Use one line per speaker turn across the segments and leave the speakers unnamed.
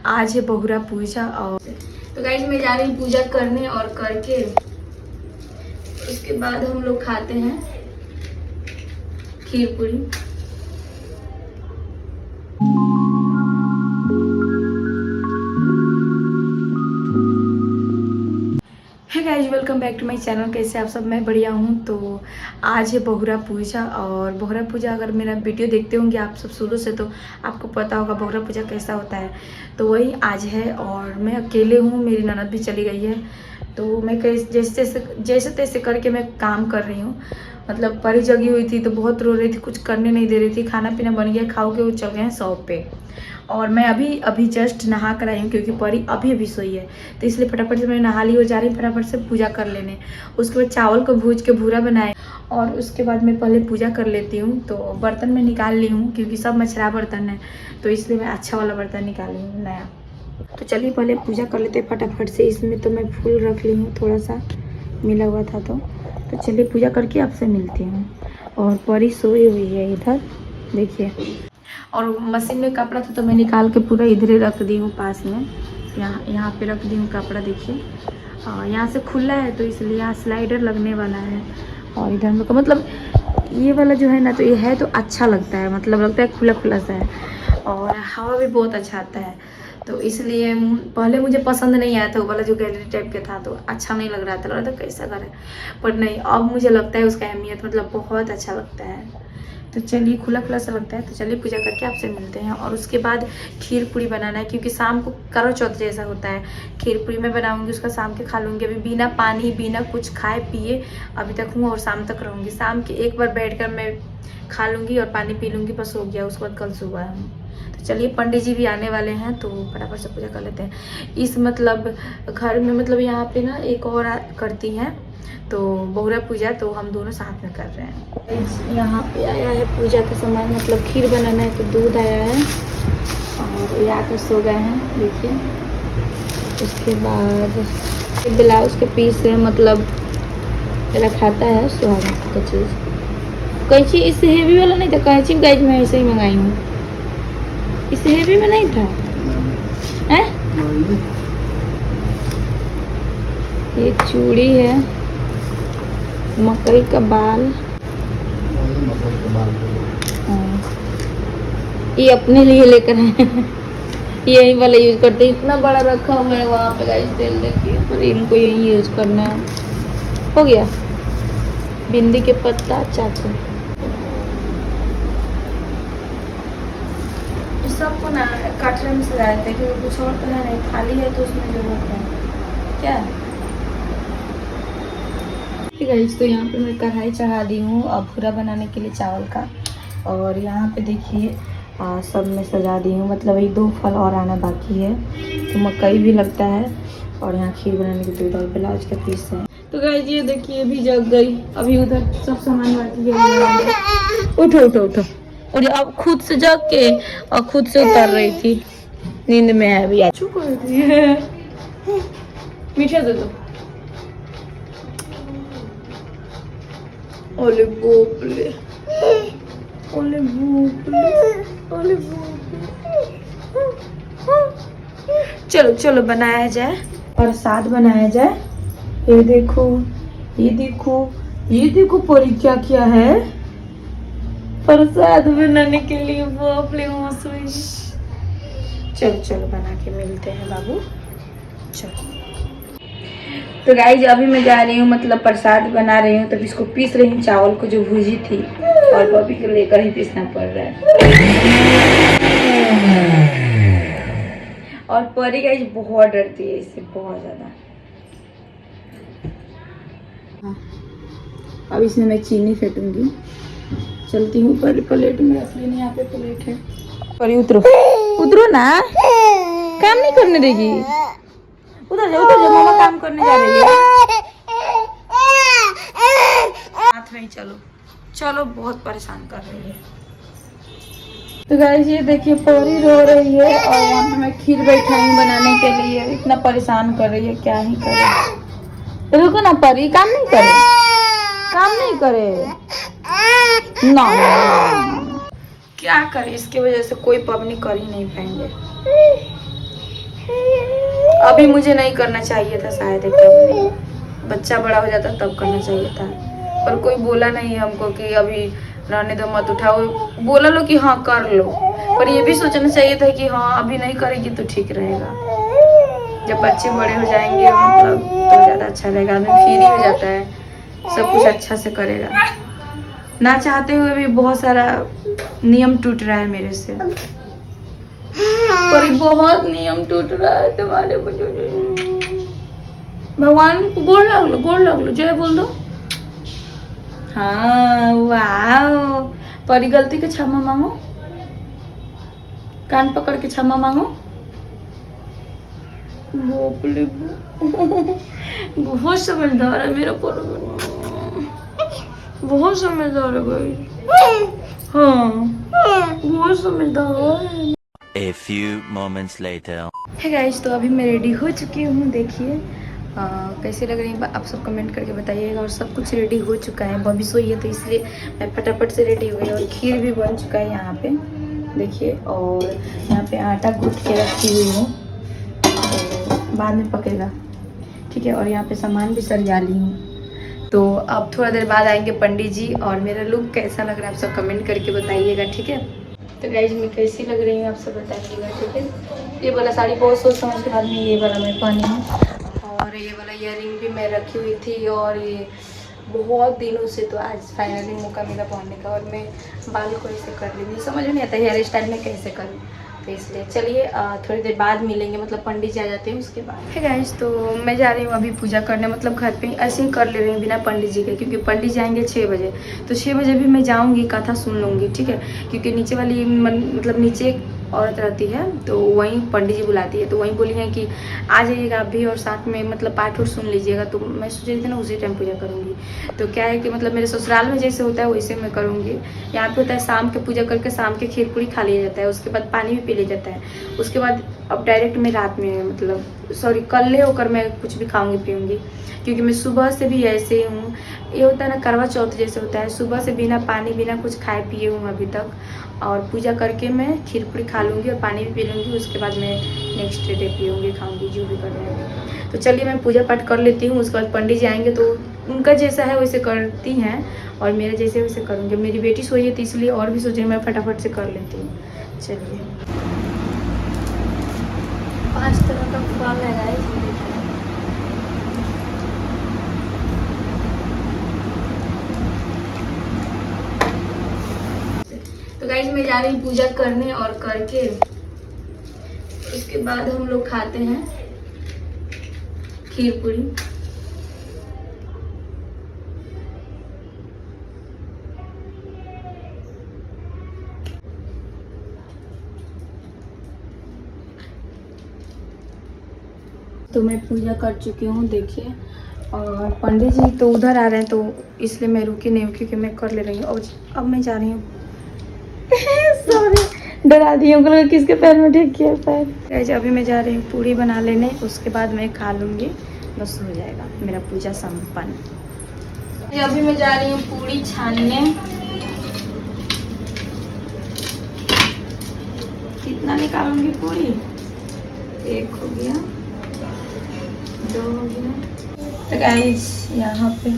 आज है बहुरा पूजा। और तो गाइस मैं जा रही हूँ पूजा करने और करके उसके बाद हम लोग खाते हैं kheer puri. Hi guys, welcome back to my channel. कैसे आप सब? मैं बढ़िया हूँ। तो आज है बहुरा पूजा और बहुरा पूजा अगर मेरा वीडियो देखते होंगे आप सब शुरू से तो आपको पता होगा बहुरा पूजा कैसा होता है। तो वही आज है और मैं अकेले हूँ, मेरी ननद भी चली गई है। तो मैं जैसे तैसे करके मैं काम कर रही हूँ। मतलब परी जगी हुई थी तो बहुत रो रही थी, कुछ करने नहीं दे रही थी। खाना पीना बन गया, खाओ के वो चल गए हैं शॉप पे। और मैं अभी जस्ट नहा कर आई हूँ क्योंकि परी अभी सोई है। तो इसलिए फटाफट से मैं नहा ली और जा रही हूँ फटाफट से पूजा कर लेने। उसके बाद चावल को भूज के भूरा बनाए और उसके बाद मैं पहले पूजा कर लेती हूँ। तो बर्तन में निकाल ली हूँ क्योंकि सब मछरा बर्तन है, तो इसलिए मैं अच्छा वाला बर्तन निकाली हूँ नया। तो चलिए पहले पूजा कर लेते हैं फटाफट से। इसमें तो मैं फूल रख ली हूँ, थोड़ा सा मिला हुआ था। तो चलिए पूजा करके आपसे मिलती हूँ। और परी सोई हुई है इधर, देखिए। और मशीन में कपड़ा था तो मैं निकाल के पूरा इधर ही रख दी हूँ पास में। यहाँ पे रख दी हूँ कपड़ा, देखिए। यहाँ से खुला है तो इसलिए यहाँ स्लाइडर लगने वाला है। और इधर में मतलब ये वाला जो है ना, तो ये है तो अच्छा लगता है, मतलब लगता है खुला खुला सा है और हवा भी बहुत अच्छा आता है। तो इसलिए पहले मुझे पसंद नहीं आया था वो वाला जो गैलरी टाइप का था, तो अच्छा नहीं लग रहा था कैसा घर है। पर नहीं, अब मुझे लगता है उसका अहमियत मतलब बहुत अच्छा लगता है। तो चलिए खुला खुला सा लगता है। तो चलिए पूजा करके आपसे मिलते हैं। और उसके बाद खीर पूरी बनाना है क्योंकि शाम को करवा चौथ जैसा होता है। खीर पूरी मैं बनाऊंगी, उसका शाम के खा लूँगी। अभी बिना पानी बिना कुछ खाए पिए अभी तक हूँ और शाम तक रहूँगी। शाम के एक बार बैठकर मैं खा लूँगी और पानी पी लूँगी, बस हो गया। उसके बाद कल सुबह हूँ। तो चलिए पंडित जी भी आने वाले हैं तो फटाफट से पूजा कर लेते हैं। इस मतलब घर में मतलब यहाँ पे ना एक और करती हैं तो बहुरा पूजा, तो हम दोनों साथ में कर रहे हैं। यहाँ पे आया है पूजा का सामान, मतलब खीर बनाना है तो दूध आया है और ये आकर सो गए हैं, देखिए। उसके बाद ब्लाउज के पीस है, मतलब रखाता है सुहाना का चीज़। कैंची इससे हेवी वाला नहीं था, कैंची गाइज मैं ऐसे ही मंगाई हूँ, इससे हेवी में नहीं था। है ये चूड़ी है, मकई का बाल, ये अपने लिए लेकर आए यही वाला यूज करते हैं। इतना बड़ा रखा हुआ है वहाँ पे गाइस, तेल देखिए, पर इनको यही यूज करना है। हो गया। बिंदी के पत्ता, चाकू, सबको ना कटरे में सजाए थे क्योंकि कुछ और तो है नहीं, खाली है तो उसमें जरूरत है क्या। गाइस तो यहाँ पे मैं कढ़ाई चढ़ा दी हूँ अब भूरा बनाने के लिए चावल का। और यहाँ पे देखिए सब में सजा दी हूँ, मतलब ये 2 फल और आना बाकी है। तो मकई भी लगता है और यहाँ खीर बनाने के दूध और ब्लाउज का पीस है। तो गाइस ये देखिए अभी जग गई, अभी उधर सब सामान बाकी है। उठो उठो उठो। और अब खुद से जग के और खुद से उतर रही थी, नींद में है अभी। चुप कर रही है, मीठा दे दो। ओले बोपले, ओले बोपले, ओले बोपले। चलो चलो बनाया जाए, प्रसाद बनाया जाए। ये देखो ये देखो ये देखो परी क्या क्या है प्रसाद बनाने के लिए। बोपले चलो चलो बना के मिलते हैं बाबू, चलो। तो गाइज अभी मैं जा रही हूँ, मतलब प्रसाद बना रही हूँ। तो इसको पीस रही हूँ, चावल को जो भूजी थी, और बॉबी को लेकर ही पीसना पड़ रहा है। और परी गाइज बहुत डरती है इससे, बहुत ज्यादा। अब इसमें मैं चीनी फेंटूंगी। चलती हूँ, पर प्लेट में रख लेनी, यहाँ पे प्लेट है। परी उतरो उतरो ना, काम नहीं करने देगी। उधर जाओ मामा काम करने जा रही है। हाथ में चलो चलो, बहुत परेशान कर रही है। तो गाइस ये देखिए परी रो रही है और यहाँ पे मैं खीर बैठाई हूँ बनाने के लिए। इतना परेशान कर रही है, क्या ही करे। रुको ना परी, काम नहीं करे, काम नहीं करे ना, क्या करे। इसकी वजह से कोई पबनी कर ही नहीं पाएंगे। अभी मुझे नहीं करना चाहिए था शायद, एकदम बच्चा बड़ा हो जाता तब करना चाहिए था, पर कोई बोला नहीं हमको कि अभी रहने दो मत उठाओ, बोला लो कि हाँ कर लो, पर ये भी सोचना चाहिए था कि हाँ अभी नहीं करेगी तो ठीक रहेगा, जब बच्चे बड़े हो जाएंगे मतलब तो ज़्यादा अच्छा रहेगा, आदमी फ्री हो जाता है, सब कुछ अच्छा से करेगा। ना चाहते हुए भी बहुत सारा नियम टूट रहा है मेरे से, पर बहुत नियम टूट रहा है तुम्हारे वजह। भगवान को गोड़ लग लो, जय बोल दो। हाँ वाह, परी गलती के क्षमा मांगो, कान पकड़ के क्षमा मांगो। बहुत समझदार है मेरा पर, बहुत समझदार है भाई, हाँ बहुत समझदार है।
A few moments later.
है गाइस, तो अभी मैं रेडी हो चुकी हूँ, देखिए कैसे लग रही है आप सब कमेंट करके बताइएगा। और सब कुछ रेडी हो चुका है, बॉबी सोई है तो इसलिए मैं फटाफट से रेडी हो गई, और खीर भी बन चुका है यहाँ पे देखिए, और यहाँ पे आटा गूंथ के रखी हुई हूँ तो बाद में पकेगा, ठीक है। और यहाँ पे सामान भी सरिया ली हूँ, तो अब थोड़ा देर बाद आएंगे पंडित जी, और मेरा लुक कैसा लग रहा है आप सब कमेंट करके बताइएगा, ठीक है। तो गाइज मैं कैसी लग रही हूँ आप सब बताइएगा, ठीक है। ये वाला साड़ी बहुत सोच समझ के बाद में ये वाला मैं पहनी हूँ, और ये वाला ईयरिंग भी मैं रखी हुई थी, और ये बहुत दिनों से, तो आज फाइनली मौका मिला पहनने का, और मैं बाल को ऐसे कर ली, समझ में नहीं आता हेयर स्टाइल में कैसे करूँ, तो इसलिए चलिए थोड़ी देर बाद मिलेंगे, मतलब पंडित जी आ जाते हैं उसके बाद। है गाइस, तो मैं जा रही हूँ अभी पूजा करने, मतलब घर पे ऐसे ही कर ले रही हूँ बिना पंडित जी के, क्योंकि पंडित जी आएंगे 6 बजे, तो 6 बजे भी मैं जाऊँगी, कथा सुन लूँगी, ठीक है। क्योंकि नीचे वाली मतलब नीचे एक औरत रहती है, तो वहीं पंडित जी बुलाती है, तो वहीं बोली है कि आ जाइएगा आप भी, और साथ में मतलब पाठ और सुन लीजिएगा, तो मैं सोच रही थी ना उसी टाइम पूजा करूँगी। तो क्या है कि मतलब मेरे ससुराल में जैसे होता है वैसे मैं करूँगी, यहाँ पे होता है शाम के पूजा करके शाम के खीर पूरी खा लिया जाता है, उसके बाद पानी भी पी लिया जाता है, उसके बाद अब डायरेक्ट मैं रात में मतलब कल होकर मैं कुछ भी खाऊंगी पीऊँगी, क्योंकि मैं सुबह से भी ऐसे ही हूँ। ये होता है ना करवा चौथ जैसे होता है, सुबह से बिना पानी बिना कुछ खाए पिए हूँ अभी तक, और पूजा करके मैं खीर पूरी खा लूँगी और पानी भी पी लूँगी, उसके बाद मैं नेक्स्ट डे पीऊँगी खाऊँगी जो भी करना है। तो चलिए मैं पूजा पाठ कर लेती हूँ, उसके बाद पंडित जी आएंगे तो उनका जैसा है वैसे करती हैं, और मेरे जैसे वैसे करूँगी। मेरी बेटी सोई है तो इसलिए और भी सोचे मैं फटाफट से कर लेती हूँ। चलिए 5 तरह का फल है गाइस, तो गाइस मैं जा रही हूँ पूजा करने, और करके उसके बाद हम लोग खाते हैं खीर पूरी। तो मैं पूजा कर चुकी हूँ देखिए, और पंडित जी तो उधर आ रहे हैं, तो इसलिए मैं रुकी नहीं हूँ, क्योंकि मैं कर ले रही हूँ। और अब मैं जा रही हूँ सॉरी डरा दी हूँ, किसके पैर में ढेक किया पैर। अभी मैं जा रही हूँ पूरी बना लेने, उसके बाद मैं खा लूँगी, बस हो जाएगा मेरा पूजा संपन्न। अभी मैं जा रही हूँ पूरी छानने। कितना निकालूंगी पूरी, 1 हो गया, 2 हो गया। तो गाइस यहाँ पे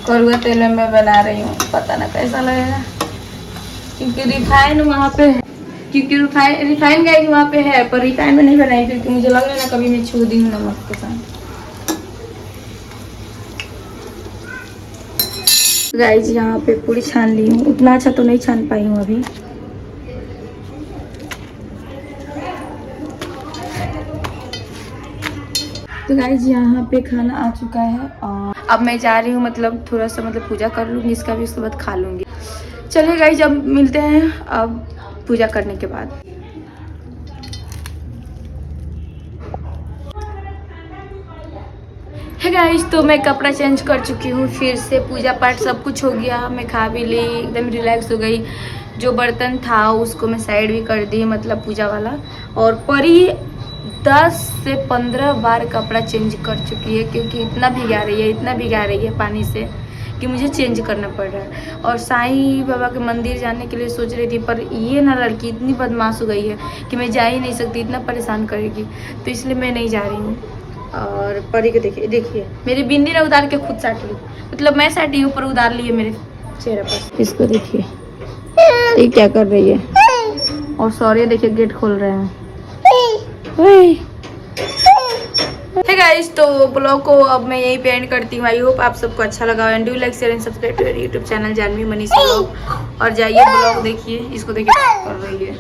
कड़वा तेल में मैं बना रही हूँ, पता ना कैसा लगेगा, क्योंकि रिफाइन वहाँ पे है, क्योंकि रिफाइन गाइस वहाँ पे है, पर रिफाइन में नहीं बनाई, क्योंकि मुझे लग रहा है ना कभी मैं छू दी हूँ नमक के साथ। गाइस यहाँ पे पूरी छान ली हूँ, उतना अच्छा तो नहीं छान पाई हूँ अभी। तो गाइस यहाँ पे खाना आ चुका है, और अब मैं जा रही हूँ मतलब थोड़ा सा मतलब पूजा कर लूँगी इसका भी, उसके बाद खा लूँगी। चलिए गाइस अब मिलते हैं अब पूजा करने के बाद। है गाइस, तो मैं कपड़ा चेंज कर चुकी हूँ, फिर से पूजा पाठ सब कुछ हो गया, मैं खा भी ली, एकदम रिलैक्स हो गई। जो बर्तन था उसको मैं साइड भी कर दी, मतलब पूजा वाला। और परी 10 से 15 बार कपड़ा चेंज कर चुकी है, क्योंकि इतना भिगा रही है, इतना भिगा रही है पानी से कि मुझे चेंज करना पड़ रहा है। और साईं बाबा के मंदिर जाने के लिए सोच रही थी, पर ये ना लड़की इतनी बदमाश हो गई है कि मैं जा ही नहीं सकती, इतना परेशान करेगी, तो इसलिए मैं नहीं जा रही हूँ। और परी को देखिए मेरी बिंदी ने उतार के खुद साट ली, मतलब मैं साटी ऊपर उतार ली है मेरे चेहरे पर। इसको देखिए ये क्या कर रही है। और सॉरी देखिए गेट खोल रहे हैं। हे गाइस, तो ब्लॉग को अब मैं यही पे एंड करती हूँ। आई होप आप सबको अच्छा लगा, and do like share and subscribe to YouTube channel Janvi Manish blog. और जाइए ब्लॉग देखिए, इसको देखिए कर रही है।